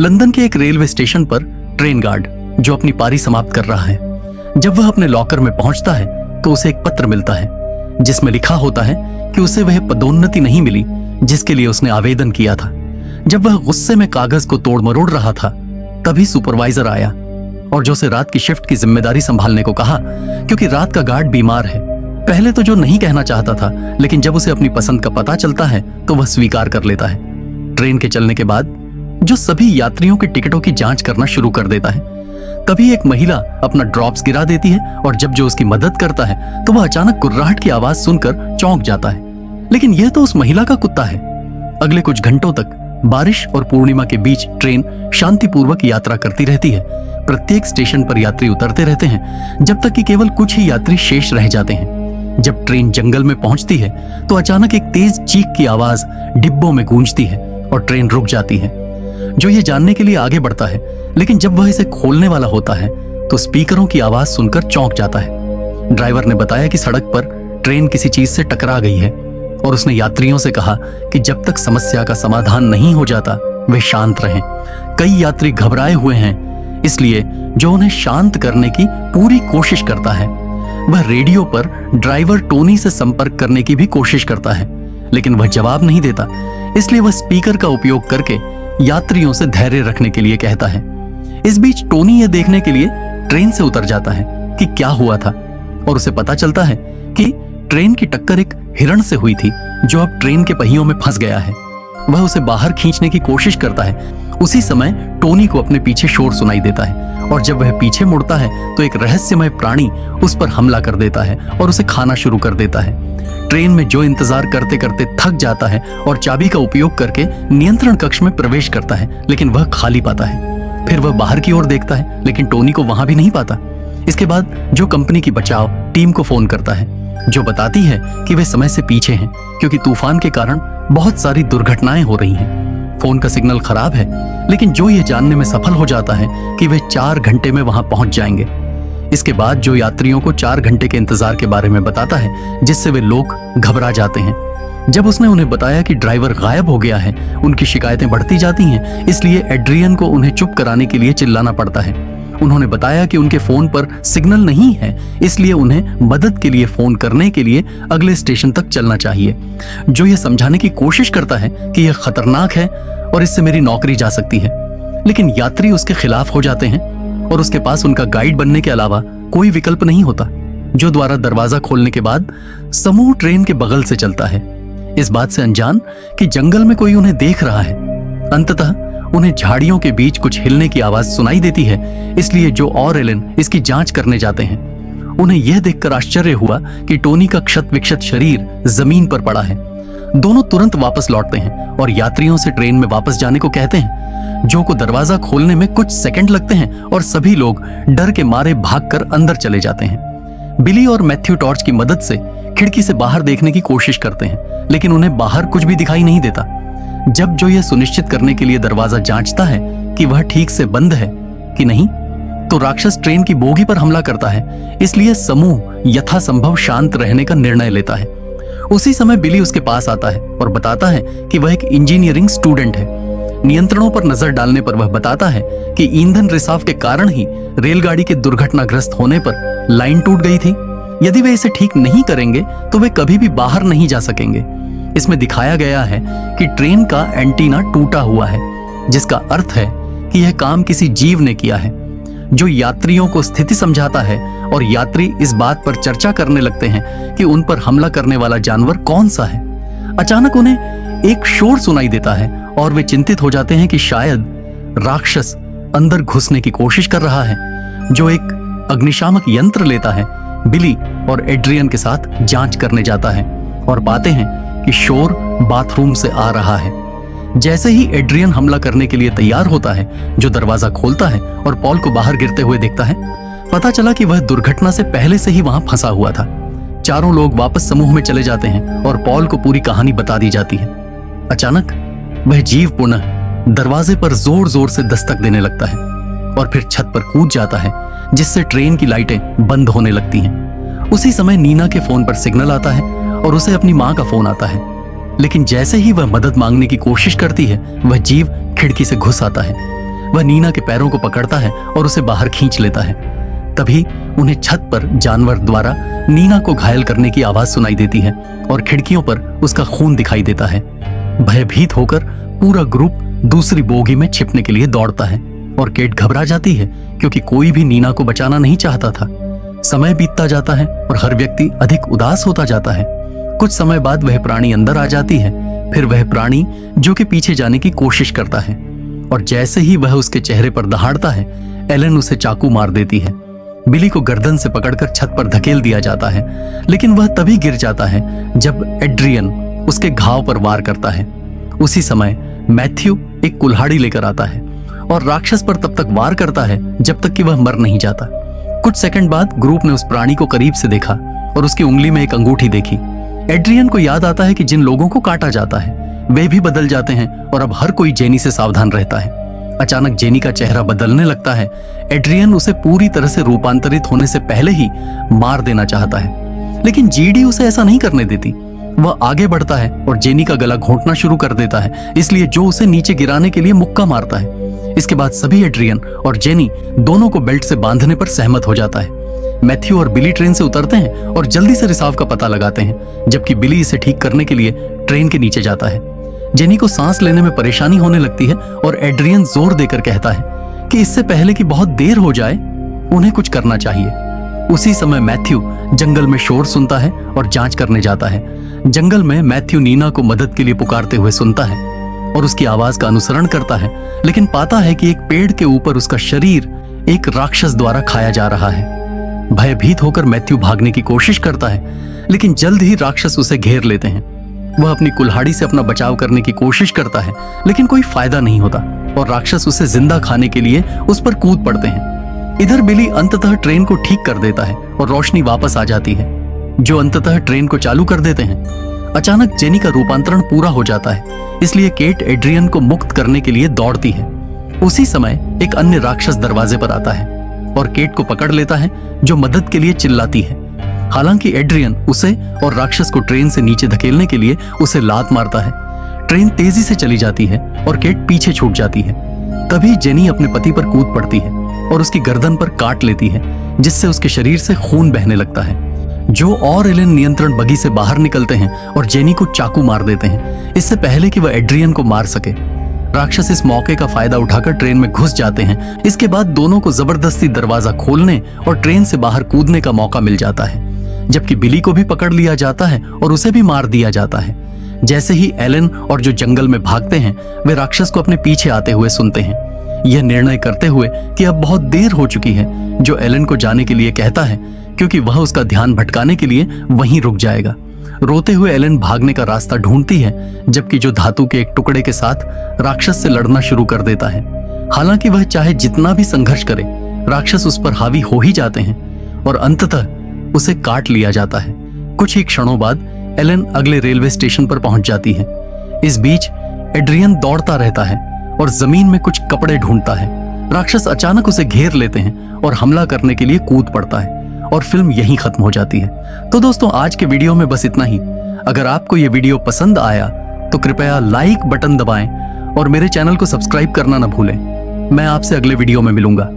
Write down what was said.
London के एक railway station पर ट्रेन गार्ड जो अपनी पारी समाप्त कर रहा है। जब वह अपने लॉकर में पहुंचता है तो उसे एक पत्र मिलता है जिसमें लिखा होता है कि उसे वह पदोन्नति नहीं मिली जिसके लिए उसने आवेदन किया था। जब वह गुस्से में कागज को तोड़ मरोड़ रहा था तभी सुपरवाइजर आया और जो उसे रात की शिफ्ट की जिम्मेदारी संभालने को कहा, क्योंकि रात का गार्ड बीमार है। पहले तो जो नहीं कहना चाहता था, लेकिन जब उसे अपनी पसंद का पता चलता है तो वह स्वीकार कर लेता है। ट्रेन के चलने के बाद जो सभी यात्रियों के टिकटों की जांच करना शुरू कर देता है। तभी एक महिला अपना ड्रॉप्स गिरा देती है और जब जो उसकी मदद करता है तो वह अचानक गुर्राहट की आवाज सुनकर चौंक जाता है, लेकिन यह तो उस महिला का कुत्ता है। अगले कुछ घंटों तक बारिश और पूर्णिमा के बीच ट्रेन शांतिपूर्वक यात्रा करती रहती है। प्रत्येक स्टेशन पर यात्री उतरते रहते हैं जब तक कि केवल कुछ ही यात्री शेष रह जाते हैं। जब ट्रेन जंगल में पहुंचती है तो अचानक एक तेज चीख की आवाज डिब्बों में गूंजती है और ट्रेन रुक जाती है। जो ये जानने के लिए आगे बढ़ता है, लेकिन जब वह इसे खोलने वाला होता है तो स्पीकरों की आवाज सुनकर चौंक जाता है। ड्राइवर ने बताया कि सड़क पर ट्रेन किसी चीज से टकरा गई है और उसने यात्रियों से कहा कि जब तक समस्या का समाधान नहीं हो जाता वे शांत रहें। कई यात्री घबराए हुए हैं, इसलिए जो उन्हें शांत करने की पूरी कोशिश करता है। वह रेडियो पर ड्राइवर टोनी से संपर्क करने की भी कोशिश करता है, लेकिन वह जवाब नहीं देता। इसलिए वह स्पीकर का उपयोग करके यात्रियों से धैर्य रखने के लिए कहता है। इस बीच टोनी यह देखने के लिए ट्रेन से उतर जाता है कि क्या हुआ था और उसे पता चलता है कि ट्रेन की टक्कर एक हिरण से हुई थी जो अब ट्रेन के पहियों में फंस गया है। वह उसे बाहर खींचने की कोशिश करता है। उसी समय टोनी को अपने पीछे शोर सुनाई देता है और जब वह पीछे मुड़ता है तो एक रहस्यमय प्राणी उस पर हमला कर देता है और उसे खाना शुरू कर देता है। ट्रेन में जो इंतजार करते करते थक जाता है और चाबी का उपयोग करके नियंत्रण कक्ष में प्रवेश करता है, लेकिन वह खाली पाता है। फिर वह बाहर की ओर देखता है, लेकिन टोनी को वहां भी नहीं पाता। इसके बाद जो कंपनी की बचाव टीम को फोन करता है, जो बताती है कि वे समय से पीछे हैं क्योंकि तूफान के कारण बहुत सारी दुर्घटनाएं हो रही हैं। फोन का सिग्नल खराब है, लेकिन जो यह जानने में सफल हो जाता है कि वे 4 घंटे में वहां पहुंच जाएंगे। इसके बाद जो यात्रियों को 4 घंटे के इंतजार के बारे में बताता है, जिससे वे लोग घबरा जाते हैं। जब उसने उन्हें बताया कि ड्राइवर गायब हो गया है, उनकी शिकायतें बढ़ती जाती हैं, इसलिए एड्रियन को उन्हें चुप कराने के लिए चिल्लाना पड़ता है। उन्होंने बताया कि उनके फोन पर सिग्नल नहीं है, इसलिए उन्हें मदद के लिए फोन करने के लिए अगले स्टेशन तक चलना चाहिए। जो यह समझाने की कोशिश करता है कि यह खतरनाक है और इससे मेरी नौकरी जा सकती है, लेकिन यात्री उसके खिलाफ हो जाते हैं और उसके पास उनका गाइड बनने के अलावा कोई विकल्प नहीं होता, जो द्वारा दरवाजा खोलने के बाद समूह ट्रेन के बगल से चलता है, इस बात से अनजान कि जंगल में कोई उन्हें देख रहा है। अंततः उन्हें झाड़ियों के बीच कुछ हिलने की आवाज सुनाई देती है, इसलिए जो और एलन इसकी जांच करने जाते हैं। उन्हें यह देखकर आश्चर्य हुआ कि टोनी का क्षत विक्षत शरीर जमीन पर पड़ा है। दोनों तुरंत वापस लौटते हैं और यात्रियों से ट्रेन में वापस जाने को कहते हैं। जो को दरवाजा खोलने में कुछ सेकंड लगते हैं और सभी लोग डर के मारे भागकर अंदर चले जाते हैं। बिली और मैथ्यू टॉर्च की मदद से खिड़की से बाहर देखने की कोशिश करते हैं, लेकिन उन्हें बाहर कुछ भी दिखाई नहीं देता। जब जो यह सुनिश्चित करने के लिए दरवाजा जांचता है कि वह ठीक से बंद है कि नहीं, तो राक्षस ट्रेन की बोगी पर हमला करता है। इसलिए समूह यथासंभव शांत रहने का निर्णय लेता है। उसी समय बिली उसके पास आता है और बताता है कि वह एक इंजीनियरिंग स्टूडेंट है। नियंत्रणों पर नजर डालने पर वह बताता है कि ईंधन रिसाव के कारण ही रेलगाड़ी के दुर्घटनाग्रस्त होने पर लाइन टूट गई थी। यदि वे इसे ठीक नहीं करेंगे तो वे कभी भी बाहर नहीं जा सकेंगे। इसमें दिखाया गया है कि ट्रेन का एंटीना टूटा हुआ है, जिसका अर्थ है कि यह काम किसी जीव ने किया है, जो यात्रियों को स्थिति समझाता है और यात्री इस बात पर चर्चा करने लगते हैं कि उन पर हमला करने वाला जानवर कौन सा है। अचानक उन्हें एक शोर सुनाई देता है और वे चिंतित हो जाते हैं कि शायद राक्षस अंदर घुसने की कोशिश कर रहा है। जो एक अग्निशामक यंत्र लेता है, बिली और एड्रियन के साथ जांच करने जाता है और पाते हैं कि शोर बाथरूम से आ रहा है। जैसे ही एड्रियन हमला करने के लिए तैयार होता है, जो दरवाजा खोलता है और पॉल को बाहर गिरते हुए देखता है। पता चला कि वह दुर्घटना से पहले से ही वहां फंसा हुआ था। चारों लोग वापस समूह में चले जाते हैं और पॉल को पूरी कहानी बता दी जाती है। अचानक वह जीव पुनः दरवाजे पर जोर जोर से दस्तक देने लगता है और फिर छत पर कूद जाता है, जिससे ट्रेन की लाइटें बंद होने लगती हैं। उसी समय नीना के फोन पर सिग्नल आता है और उसे अपनी मां का फोन आता है, लेकिन जैसे ही वह मदद मांगने की कोशिश करती है, वह जीव खिड़की से घुस आता है। वह नीना के पैरों को पकड़ता है और उसे बाहर खींच लेता है। तभी उन्हें छत पर जानवर द्वारा नीना को घायल करने की आवाज सुनाई देती है और खिड़कियों पर उसका खून दिखाई देता है। भयभीत होकर पूरा ग्रुप दूसरी बोगी में छिपने के लिए दौड़ता है और केट घबरा जाती है क्योंकि कोई भी नीना को बचाना नहीं चाहता था। समय बीतता जाता है और हर व्यक्ति अधिक उदास होता जाता है। कुछ समय बाद वह प्राणी अंदर आ जाती है। फिर वह प्राणी जो कि पीछे जाने की कोशिश करता है और जैसे ही वह उसके चेहरे पर दहाड़ता है, एलन उसे चाकू मार देती है। बिली को गर्दन से पकड़कर छत पर धकेल दिया जाता है, लेकिन वह तभी गिर जाता है जब एड्रियन उसके घाव पर वार करता है। उसी समय मैथ्यू एक कुल्हाड़ी लेकर आता है और राक्षस पर तब तक वार करता है जब तक कि वह मर नहीं जाता। कुछ सेकंड बाद ग्रुप ने उस प्राणी को करीब से देखा और उसकी उंगली में एक अंगूठी देखी। एड्रियन को याद आता है कि जिन लोगों को काटा जाता है वे भी बदल जाते हैं और अब हर कोई जेनी से सावधान रहता है। अचानक जेनी का चेहरा बदलने लगता है। एड्रियन उसे पूरी तरह से रूपांतरित होने से पहले ही मार देना चाहता है, लेकिन जीडी उसे ऐसा नहीं करने देती। वह आगे बढ़ता है और जेनी का गला घोंटना शुरू कर देता है, इसलिए जो उसे नीचे गिराने के लिए मुक्का मारता है। इसके बाद सभी एड्रियन और जेनी दोनों को बेल्ट से बांधने पर सहमत हो जाता है। मैथ्यू और बिली ट्रेन से उतरते हैं और जल्दी से रिसाव का पता लगाते हैं, जबकि बिली इसे ठीक करने के लिए ट्रेन के नीचे जाता है। जेनी को सांस लेने में परेशानी होने लगती है और एड्रियन जोर देकर कहता है कि इससे पहले कि बहुत देर हो जाए उन्हें कुछ करना चाहिए। उसी समय मैथ्यू जंगल में शोर सुनता है और जांच करने जाता है। जंगल में मैथ्यू नीना को मदद के लिए पुकारते हुए सुनता है और उसकी आवाज का अनुसरण करता है, लेकिन पाता है कि एक पेड़ के ऊपर उसका शरीर एक राक्षस द्वारा खाया जा रहा है। भयभीत होकर मैथ्यू भागने की कोशिश करता है, लेकिन जल्द ही राक्षस उसे घेर लेते हैं। वह अपनी कुल्हाड़ी से अपना बचाव करने की कोशिश करता है, लेकिन कोई फायदा नहीं होता और राक्षस उसे जिंदा खाने के लिए उस पर कूद पड़ते हैं। इधर बिली अंततः ट्रेन को ठीक कर देता है और रोशनी वापस आ जाती है, जो अंततः ट्रेन को चालू कर देते हैं। अचानक जेनी का रूपांतरण पूरा हो जाता है, इसलिए केट एड्रियन को मुक्त करने के लिए दौड़ती है। उसी समय एक अन्य राक्षस दरवाजे पर आता है और केट को पकड़ लेता है, जो मदद के लिए चिल्लाती है। हालांकि एड्रियन उसे और राक्षस को ट्रेन से नीचे धकेलने के लिए उसे लात मारता है। ट्रेन तेजी से चली जाती है और केट पीछे छूट जाती है। तभी जेनी अपने पति पर कूद पड़ती है और उसकी गर्दन पर काट लेती है, जिससे उसके शरीर से खून बहने लगता है। जो और एलन नियंत्रण बगी से बाहर निकलते हैं और जेनी को चाकू मार देते हैं, इससे पहले कि वह एड्रियन को मार सके। राक्षस इस मौके का फायदा उठाकर ट्रेन में घुस जाते हैं। इसके बाद दोनों को जबरदस्ती दरवाजा खोलने और ट्रेन से बाहर कूदने का मौका मिल जाता है, जबकि बिली को भी पकड़ लिया जाता है और उसे भी मार दिया जाता है। जैसे ही एलन और जो जंगल में भागते हैं, वे राक्षस को अपने पीछे आते हुए सुनते हैं, यह निर्णय करते हुए कि अब बहुत देर हो चुकी है, जो एलन को जाने के लिए कहता है क्योंकि वह उसका ध्यान भटकाने के लिए वहीं रुक जाएगा। रोते हुए एलन भागने का रास्ता ढूंढती है, जबकि जो धातु के एक टुकड़े के साथ राक्षस से लड़ना शुरू कर देता है। हालांकि वह चाहे जितना भी संघर्ष करे, राक्षस उस पर हावी हो ही जाते हैं और अंततः उसे काट लिया जाता है। कुछ ही क्षणों बाद एलन अगले रेलवे स्टेशन पर पहुंच जाती है। इस बीच एड्रियन दौड़ता रहता है और जमीन में कुछ कपड़े ढूंढता है। राक्षस अचानक उसे घेर लेते हैं और हमला करने के लिए कूद पड़ता है और फिल्म यहीं खत्म हो जाती है। तो दोस्तों, आज के वीडियो में बस इतना ही। अगर आपको ये वीडियो पसंद आया तो कृपया लाइक बटन दबाएं और मेरे चैनल को सब्सक्राइब करना ना भूलें। मैं आपसे अगले वीडियो में मिलूंगा।